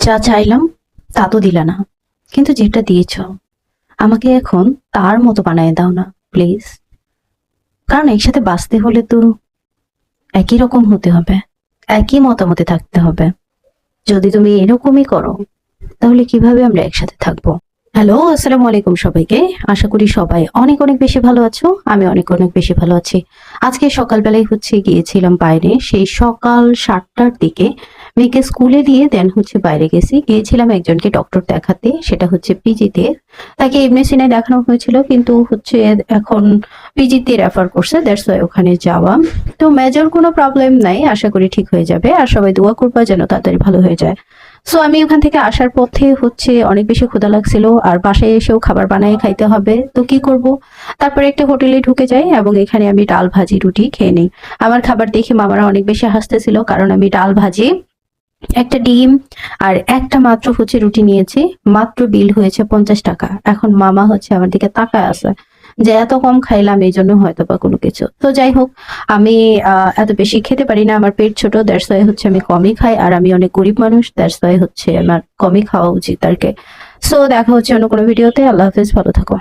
যা চাইলাম তা তো দিলা না, কিন্তু যেটা দিয়েছ আমাকে এখন তার মতো বানিয়ে দাও না প্লিজ। কারণ একসাথে বাঁচতে হলে তো একই রকম হতে হবে, একই মতামতে থাকতে হবে। যদি তুমি এরকমই করো তাহলে কিভাবে আমরা একসাথে থাকবো? হ্যালো, আসসালামু আলাইকুম সবাইকে। আশা করি সবাই অনেক অনেক বেশি ভালো আছো। আমি অনেক অনেক বেশি ভালো আছি। আজকে সকালবেলায় গিয়েছিলাম বাইরে, সেই সকাল 7টার দিকে মেয়েকে স্কুলে দিয়ে দেন বাইরে গিয়েছিলাম একজনকে ডক্টর দেখাতে, সেটা পিজিতে। তাকে এমনি সিনায় দেখানো হয়েছিল, কিন্তু এখন পিজিতে রেফার করছে, দ্যাটস ওয়াই ওখানে যাওয়া। তো মেজর কোনো প্রবলেম নাই, আশা করি ঠিক হয়ে যাবে। আর সবাই দোয়া করবা যেন তাড়াতাড়ি ভালো হয়ে যায়। সো আমি ওখান থেকে আসার পথে অনেক বেশি ক্ষুধা লাগছিল, আর বাসায় এসেও খাবার বানিয়ে খাইতে হবে, তো কি করব। তারপরে একটা হোটেলে ঢুকে যাই এবং এখানে আমি ডাল ভাজি রুটি খেয়ে নিই। আমার খাবার দেখে মামারা অনেক বেশি হাসতেছিল, কারণ আমি ডাল ভাজি, একটা ডিম আর একটা মাত্র রুটি নিয়েছি। মাত্র বিল হয়েছে 50 টাকা। এখন মামা আমার দিকে তাকায় আছে যে এত কম খাইলাম, এই জন্য হয়তো বা কোনো কিছু। তো যাই হোক, আমি এত বেশি খেতে পারি না, আমার পেট ছোট, দ্যাটস ওয়াই আমি কমই খাই। আর আমি অনেক গরিব মানুষ, দ্যাটস ওয়াই আমার কমই খাওয়া উচিত আর কি। সো দেখা হচ্ছে অন্য কোনো ভিডিওতে। আল্লাহ হাফেজ, ভালো থাকো।